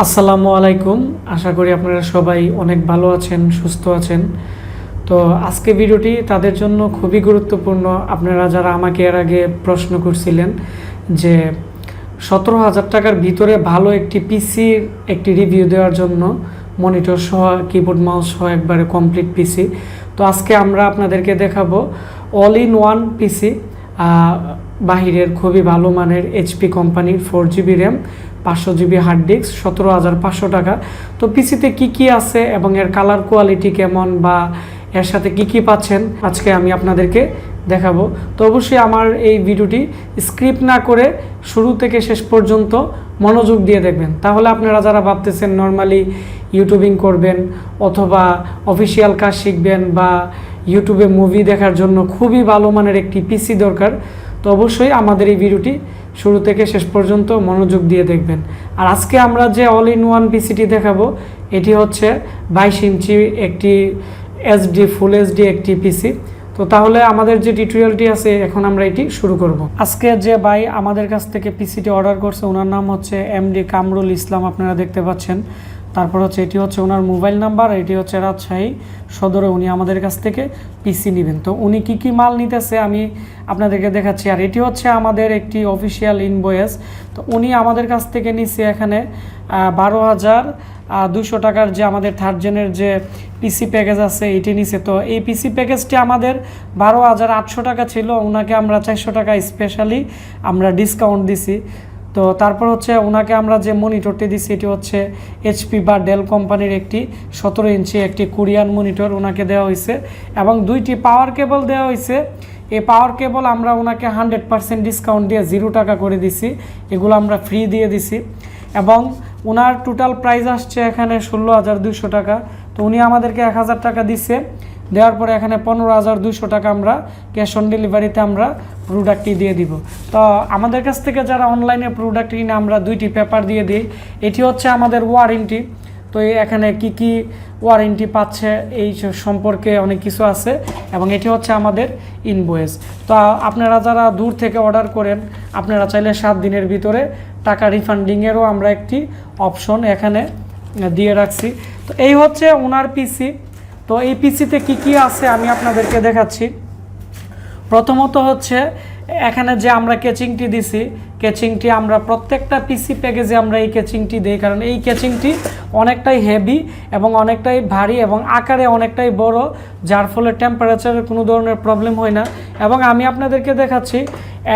আসসালামু আলাইকুম। আশা করি আপনারা সবাই অনেক ভালো আছেন, সুস্থ আছেন। তো আজকে ভিডিওটি তাদের জন্য খুবই গুরুত্বপূর্ণ। আপনারা যারা আমাকে এর আগে প্রশ্ন করছিলেন যে 17,000 টাকার ভিতরে ভালো একটি পিসির একটি রিভিউ দেওয়ার জন্য মনিটর সহ কিবোর্ড মাউস সহ একবারে কমপ্লিট পিসি। তো আজকে আমরা আপনাদেরকে দেখাবো অল ইন ওয়ান পিসি, বাহিরের খুবই ভালো মানের এইচপি কোম্পানির 4GB RAM, 500GB hard disk, 17,500 টাকা। তো পিসিতে কি কি আছে এবং এর কালার কোয়ালিটি কেমন বা এর সাথে কি কি পাচ্ছেন আজকে আমি আপনাদেরকে দেখাবো। তো অবশ্যই আমার এই ভিডিওটি স্ক্রিপ্ট না করে শুরু থেকে শেষ পর্যন্ত মনোযোগ দিয়ে দেখবেন। তাহলে আপনারা যারা ভাবতেছেন নর্মালি ইউটিউবিং করবেন অথবা অফিসিয়াল কাজ শিখবেন বা ইউটিউবে মুভি দেখার জন্য খুবই ভালো মানের একটি পিসি দরকার, তো অবশ্যই আমাদের এই ভিডিওটি শুরু থেকে শেষ পর্যন্ত মনোযোগ দিয়ে দেখবেন। আর আজকে আমরা যে অল ইন ওয়ান পিসিটি দেখাবো এটি হচ্ছে 22 ইঞ্চি একটি ফুল এইচডি একটি পিসি। তো তাহলে আমাদের যে টিউটোরিয়ালটি আছে এখন আমরা এটি শুরু করব। আজকে যে ভাই আমাদের কাছ থেকে পিসিটি অর্ডার করছে ওনার নাম হচ্ছে এমডি কামরুল ইসলাম, আপনারা দেখতে পাচ্ছেন। তারপর হচ্ছে এটি হচ্ছে ওনার মোবাইল নাম্বার, এটি হচ্ছে রাজশাহী সদরে উনি আমাদের কাছ থেকে পিসি নেবেন। তো উনি কি কি মাল নিতেছে আমি আপনাদেরকে দেখাচ্ছি। আর এটি হচ্ছে আমাদের একটি অফিসিয়াল ইনভয়েস। তো উনি আমাদের কাছ থেকে নিচ্ছে এখানে 12,200 টাকার যে আমাদের থার্ড জেনের যে পিসি প্যাকেজ আছে এটি নিছে। তো এই পিসি প্যাকেজটি আমাদের 12,800 টাকা ছিল, ওনাকে আমরা 400 টাকা স্পেশালি আমরা ডিসকাউন্ট দিছি। তো তারপর হচ্ছে ওনাকে আমরা যে মনিটরটি দিচ্ছি এটি হচ্ছে এইচপি বা ডেল কোম্পানির একটি 17 ইঞ্চি একটি কোরিয়ান মনিটর ওনাকে দেওয়া হয়েছে এবং 2টি পাওয়ার কেবল দেওয়া হয়েছে। এই পাওয়ার কেবল আমরা ওনাকে 100% ডিসকাউন্ট দিয়ে 0 টাকা করে দিছি, এগুলো আমরা ফ্রি দিয়ে দিছি। এবং ওনার টোটাল প্রাইস আসছে এখানে 16,200 টাকা। তো উনি আমাদেরকে 1,000 টাকা দিচ্ছে, দেওয়ার পরে এখানে 15,200 টাকা আমরা ক্যাশ অন ডেলিভারিতে আমরা প্রোডাক্টটি দিয়ে দিব। তো আমাদের কাছ থেকে যারা অনলাইনে প্রোডাক্ট কিনে আমরা 2টি পেপার দিয়ে দিই। এটি হচ্ছে আমাদের ওয়ারেন্টি। তো এখানে কি কি ওয়ারেন্টি পাচ্ছে এই সম্পর্কে অনেক কিছু আছে এবং এটি হচ্ছে আমাদের ইনভয়েস। তো আপনারা যারা দূর থেকে অর্ডার করেন আপনারা চাইলে 7 দিনের ভিতরে টাকা রিফান্ডিংয়েরও আমরা একটি অপশন এখানে দিয়ে রাখছি। তো এই হচ্ছে ওনার পিসি। তো এই পিসিতে কি কি আছে আমি আপনাদেরকে দেখাচ্ছি। প্রথমত হচ্ছে এখানে যে আমরা কেচিংটি দিছি, কেচিংটি আমরা প্রত্যেকটা পিসি প্যাকেজে আমরা এই কেচিংটি দিই, কারণ এই কেচিংটি অনেকটাই হেভি এবং অনেকটাই ভারী এবং আকারে অনেকটাই বড়, যার ফলে টেম্পারেচারের কোনো ধরনের প্রবলেম হয় না। এবং আমি আপনাদেরকে দেখাচ্ছি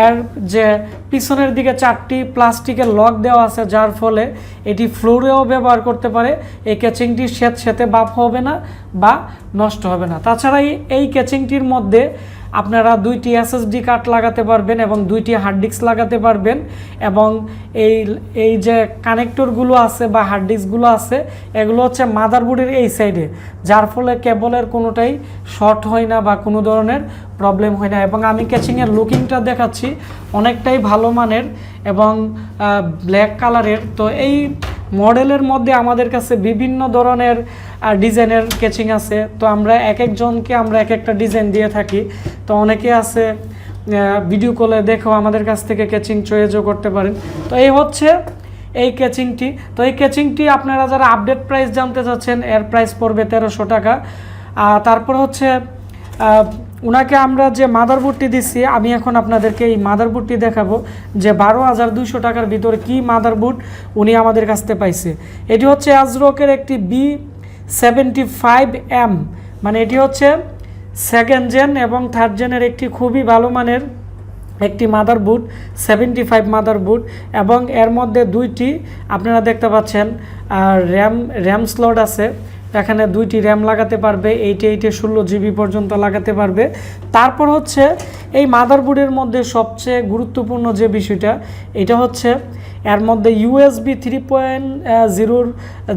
এর যে পিছনের দিকে 4টি প্লাস্টিকের লক দেওয়া আছে, যার ফলে এটি ফ্লোরেও ব্যবহার করতে পারে। এই কেচিংটির সেতে বাপ হবে না বা নষ্ট হবে না। তাছাড়া এই কেচিংটির মধ্যে আপনারা 2টি এসএসডি কার্ড লাগাতে পারবেন এবং 2টি হার্ড ডিস্ক লাগাতে পারবেন। এবং এই যে কানেক্টরগুলো আছে বা হার্ড ডিস্কগুলো আছে এগুলো হচ্ছে মাদারবোর্ডের এই সাইডে, যার ফলে কেবলের কোনোটাই শর্ট হয় না বা কোনো ধরনের প্রবলেম হয় না। এবং আমি কেচিংয়ের লুকিংটা দেখাচ্ছি, অনেকটাই ভালো মানের এবং ব্ল্যাক কালারের। তো এই মডেলের মধ্যে আমাদের কাছে বিভিন্ন ধরনের ডিজাইনের কেচিং আছে। তো আমরা এক একজনকে আমরা এক একটা ডিজাইন দিয়ে থাকি। তো অনেকে আছে ভিডিও কলে দেখেও আমাদের কাছ থেকে কেচিং চয়েসও করতে পারেন। তো এই হচ্ছে এই কেচিংটি। তো এই কেচিংটি আপনারা যারা আপডেট প্রাইস জানতে চাচ্ছেন এর প্রাইস পড়বে 1300 টাকা। তারপর হচ্ছে ওনাকে আমরা যে মাদারবোর্ডটি দিচ্ছি আমি এখন আপনাদেরকে এই মাদারবোর্ডটি দেখাবো যে 12,200 টাকার ভিতরে কি মাদারবোর্ড উনি আমাদের কাছ থেকে পাইছে। এটি হচ্ছে অ্যাজরকের একটি B75M, মানে এটি হচ্ছে 2nd জেন এবং 3rd জেনের একটি খুবই ভালো মানের একটি মাদারবোর্ড, 75 মাদারবোর্ড। এবং এর মধ্যে 2টি আপনারা দেখতে পাচ্ছেন র্যাম স্লট আছে, এখানে 2টি র্যাম লাগাতে পারবে, 8 16GB পর্যন্ত লাগাতে পারবে। তারপর হচ্ছে এই মাদারবোর্ডের মধ্যে সবচেয়ে গুরুত্বপূর্ণ যে বিষয়টা এটা হচ্ছে এর মধ্যে USB 3.0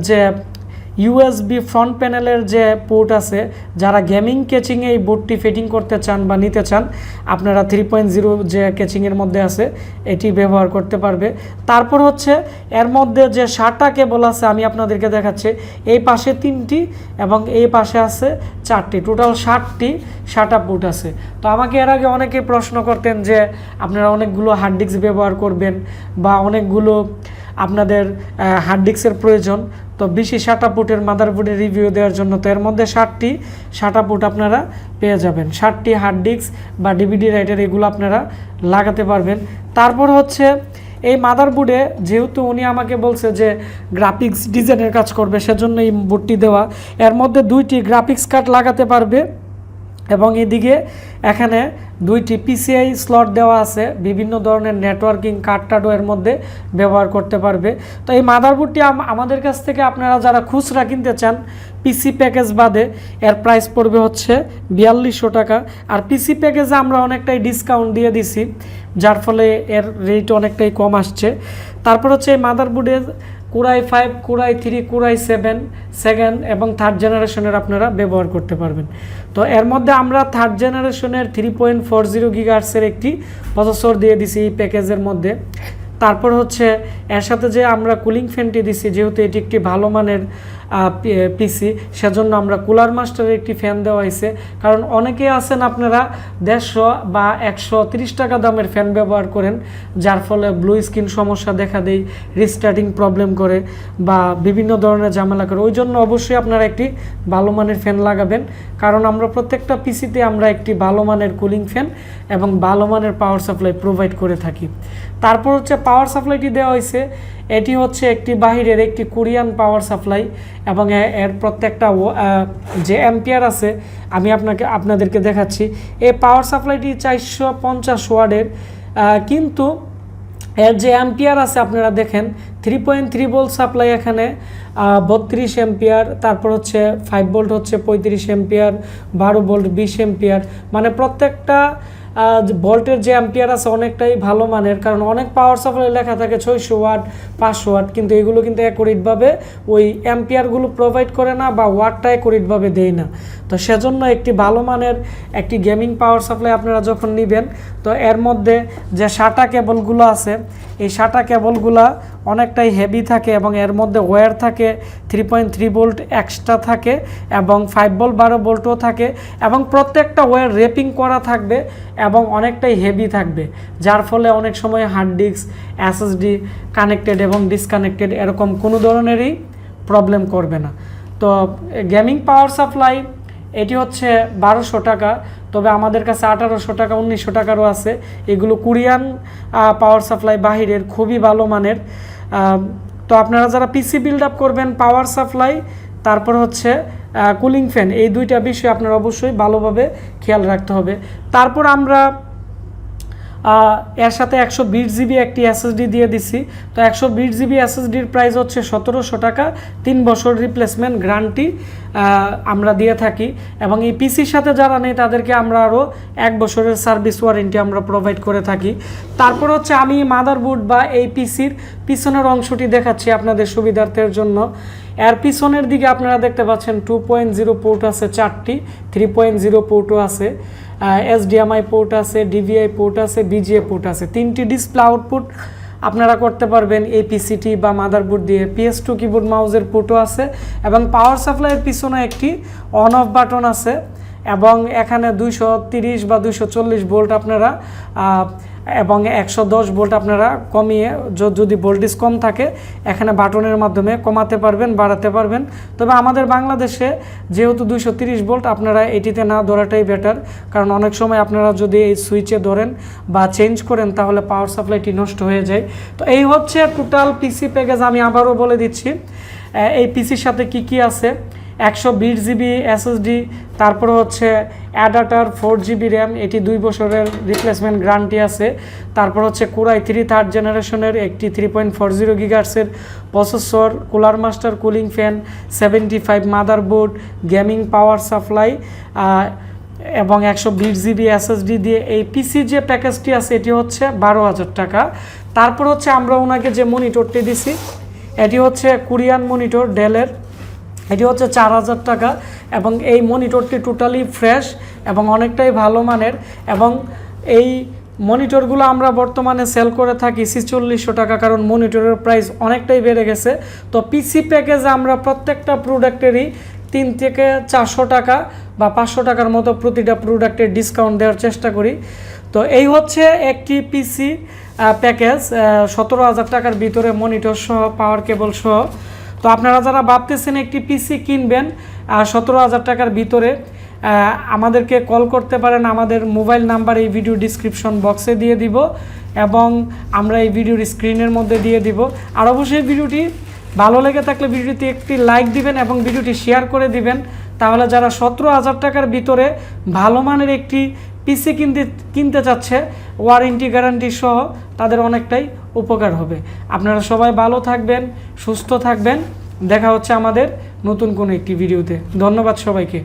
যে ইউএসবি ফ্রন্ট প্যানেলের যে পোর্ট আছে, যারা গেমিং কেচিংয়ে এই বোর্ডটি ফিটিং করতে চান বা নিতে চান আপনারা 3.0 যে কেচিংয়ের মধ্যে আছে এটি ব্যবহার করতে পারবে। তারপর হচ্ছে এর মধ্যে যে 7টা কেবল আছে আমি আপনাদেরকে দেখাচ্ছি, এই পাশে 3টি এবং এই পাশে আছে 4টি, টোটাল 7টা পোর্ট আছে। তো আমাকে এর আগে অনেকে প্রশ্ন করতেন যে আপনারা অনেকগুলো হার্ড ডিস্ক ব্যবহার করবেন বা অনেকগুলো আপনাদের হার্ড ডিস্কের প্রয়োজন, তো বেশি SATA পোর্টের মাদারবোর্ডের রিভিউ দেওয়ার জন্য তো এর মধ্যে 60টি SATA পোর্ট আপনারা পেয়ে যাবেন, 60টি হার্ড ডিস্ক বা ডিভিডি রাইটার এগুলো আপনারা লাগাতে পারবেন। তারপর হচ্ছে এই মাদারবোর্ডে যেহেতু উনি আমাকে বলছে যে গ্রাফিক্স ডিজাইনের কাজ করবে, সেজন্য এই বোর্ডটি দেওয়া। এর মধ্যে 2টি গ্রাফিক্স কার্ড লাগাতে পারবে এবং এদিকে এখানে 2টি PCI স্লট দেওয়া আছে, বিভিন্ন ধরনের নেটওয়ার্কিং কার্ড এর মধ্যে ব্যবহার করতে পারবে। তো এই মাদারবোর্ডটি আমাদের কাছ থেকে আপনারা যারা খুচরা কিনতে চান পিসি প্যাকেজ বাদে এর প্রাইস পড়বে হচ্ছে 4200 টাকা। আর পিসি প্যাকেজে আমরা অনেকটাই ডিসকাউন্ট দিয়ে দিছি, যার ফলে এর রেট অনেকটাই কম আসছে। তারপর হচ্ছে এই মাদারবোর্ডের কোরাই 5, কোরাই 3, কোরাই 7 সেকেন্ড এবং থার্ড জেনারেশনের আপনারা ব্যবহার করতে পারবেন। তো এর মধ্যে আমরা থার্ড জেনারেশনের 3.40 গিগাহার্টজের একটি প্রসেসর দিয়ে দিছি এই প্যাকেজের মধ্যে। তারপর হচ্ছে এর সাথে যে আমরা কুলিং ফ্যানটি দিছি, যেহেতু এটি একটি ভালো মানের পিসি, সেজন্য আমরা কুলার মাস্টারের একটি ফ্যান দেওয়া হয়েছে। কারণ অনেকে আছেন আপনারা 150 বা 130 টাকা দামের ফ্যান ব্যবহার করেন, যার ফলে ব্লু স্ক্রিন সমস্যা দেখা দেয়, রিস্টার্টিং প্রবলেম করে বা বিভিন্ন ধরনের ঝামেলা করে। ওই জন্য অবশ্যই আপনারা একটি ভালো মানের ফ্যান লাগাবেন, কারণ আমরা প্রত্যেকটা পিসিতে আমরা একটি ভালো মানের কুলিং ফ্যান এবং ভালো মানের পাওয়ার সাপ্লাই প্রোভাইড করে থাকি। তারপর হচ্ছে পাওয়ার সাপ্লাইটি দেওয়া হয়েছে, এটি হচ্ছে একটি বাহিরের একটি কোরিয়ান পাওয়ার সাপ্লাই এবং এর প্রত্যেকটা যে অ্যাম্পিয়ার আছে আমি আপনাদেরকে দেখাচ্ছি। এই পাওয়ার সাপ্লাইটি 450 ওয়াটের, কিন্তু এর যে অ্যাম্পিয়ার আছে আপনারা দেখেন 3.3 ভোল্ট সাপ্লাই, এখানে 32 অ্যাম্পিয়ার, তারপর হচ্ছে 5 ভোল্ট হচ্ছে 35 অ্যাম্পিয়ার, 12 ভোল্ট 20 অ্যাম্পিয়ার, মানে প্রত্যেকটা ভোল্টের যে অ্যাম্পিয়ার আছে অনেকটাই ভালো মানের। কারণ অনেক পাওয়ার সাপ্লাই লেখা থাকে 600 ওয়াট 500 ওয়াট, কিন্তু এগুলো কিন্তু অ্যাকুরেটভাবে ওই অ্যাম্পিয়ারগুলো প্রোভাইড করে না বা ওয়াটটা অ্যাকুরেটভাবে দেয় না। তো সেজন্য একটি ভালো মানের একটি গেমিং পাওয়ার সাপ্লাই আপনারা যখন নেবেন, তো এর মধ্যে যে SATA কেবলগুলো আছে এই SATA কেবলগুলো অনেকটাই হেভি থাকে এবং এর মধ্যে ওয়্যার থাকে 3.3 ভোল্ট এক্সট্রা থাকে এবং 5 ভোল্ট 12 ভোল্টও থাকে এবং প্রত্যেকটা ওয়্যার রেপিং করা থাকবে এবং অনেকটাই হেভি থাকবে, যার ফলে অনেক সময় হার্ড ডিস্ক SSD কানেক্টেড এবং ডিসকানেক্টেড এরকম কোনো ধরনেরই প্রবলেম করবে না। তো গেমিং পাওয়ার সাপ্লাই এটি হচ্ছে 1200 টাকা, তবে আমাদের কাছে 1800 টাকা 1900 টাকারও আছে। এগুলো কোরিয়ান পাওয়ার সাপ্লাই, বাহিরের, খুবই ভালো মানের। তো আপনারা যারা পিসি বিল্ড আপ করবেন, পাওয়ার সাপ্লাই তারপর হচ্ছে কুলিং ফ্যান, এই দুইটা বিষয় আপনারা অবশ্যই ভালোভাবে খেয়াল রাখতে হবে। তারপর আমরা এর সাথে 120 জিবি একটি SSD দিয়ে দিছি। তো 120 জিবি SSDর প্রাইস হচ্ছে 1700 টাকা, 3 বছর রিপ্লেসমেন্ট গ্যারান্টি আমরা দিয়ে থাকি এবং এই পিসির সাথে যারা নেই তাদেরকে আমরা আরও 1 বছরের সার্ভিস ওয়ারেন্টি আমরা প্রোভাইড করে থাকি। তারপর হচ্ছে আমি মাদারবোর্ড বা এই পিসির পিছনের অংশটি দেখাচ্ছি আপনাদের সুবিধার্থের জন্য। এর পিছনের দিকে আপনারা দেখতে পাচ্ছেন 2.0 পোর্ট আছে 4টি, 3.0 পোর্টও আছে, HDMI পোর্ট আছে, DVI পোর্ট আছে, BGA পোর্ট আছে, 3টি ডিসপ্লে আউটপুট আপনারা করতে পারবেন এই পিসিটি বা মাদারবোর্ড দিয়ে। PS2 কিবোর্ড মাউসের পোর্টও আছে এবং পাওয়ার সাপ্লাইয়ের পিছনে একটি অন অফ বাটন আছে এবং এখানে 230 বা 240 ভোল্ট আপনারা এবং 110 ভোল্ট আপনারা কমিয়ে, যদি ভোল্টেজ কম থাকে এখানে বাটনের মাধ্যমে কমাতে পারবেন, বাড়াতে পারবেন। তবে আমাদের বাংলাদেশে যেহেতু 230 ভোল্ট, আপনারা এটিতে না ধরাটাই বেটার, কারণ অনেক সময় আপনারা যদি এই সুইচে ধরেন বা চেঞ্জ করেন তাহলে পাওয়ার সাপ্লাইটি নষ্ট হয়ে যায়। তো এই হচ্ছে টোটাল পিসি প্যাকেজ। আমি আবারও বলে দিচ্ছি এই পিসির সাথে কি কি আছে। 120 জিবি SSD, তারপর হচ্ছে অ্যাডাপ্টার 4 জিবি র্যাম, এটি 2 বছরের রিপ্লেসমেন্ট গ্যারান্টি আছে। তারপর হচ্ছে কোরাই 3 থার্ড জেনারেশনের একটি 3.40 গিগাহার্টজের processor, cooler master, cooling fan, 75 motherboard, gaming power supply এবং 120 জিবি SSD দিয়ে এই পিসি যে প্যাকেজটি আছে এটি হচ্ছে 12,000 টাকা। তারপর হচ্ছে আমরা ওনাকে যে মনিটরটি দিছি এটি হচ্ছে কোরিয়ান মনিটর ডেলের, এটি হচ্ছে 4000 টাকা এবং এই মনিটরটি টোটালি ফ্রেশ এবং অনেকটাই ভালো মানের এবং এই মনিটরগুলো আমরা বর্তমানে সেল করে থাকি 4600 টাকা, কারণ মনিটরের প্রাইস অনেকটাই বেড়ে গেছে। তো পিসি প্যাকেজে আমরা প্রত্যেকটা প্রোডাক্টেরই 3 থেকে 400 টাকা বা 500 টাকার মতো প্রতিটা প্রোডাক্টের ডিসকাউন্ট দেওয়ার চেষ্টা করি। তো এই হচ্ছে একটি পিসি প্যাকেজ 17,000 টাকার ভিতরে মনিটর সহ পাওয়ার কেবল সহ। তো আপনারা যারা ভাবতেছেন একটি পিসি কিনবেন 17,000 টাকার ভিতরে, আমাদেরকে কল করতে পারেন। আমাদের মোবাইল নাম্বার এই ভিডিও ডিসক্রিপশন বক্সে দিয়ে দিব এবং আমরা এই ভিডিওর স্ক্রিনের মধ্যে দিয়ে দিব। আর অবশ্যই ভিডিওটি ভালো লেগে থাকলে ভিডিওটি একটি লাইক দিবেন এবং ভিডিওটি শেয়ার করে দিবেন। তাহলে যারা 17,000 টাকার ভিতরে ভালো মানের একটি পিসি কিনতে চাচ্ছে ওয়ারেন্টি গ্যারান্টি সহ, তাদের অনেকটাই উপকার হবে। আপনারা সবাই ভালো থাকবেন, সুস্থ থাকবেন। দেখা হচ্ছে আমাদের নতুন কোনো একটি ভিডিওতে। ধন্যবাদ সবাইকে।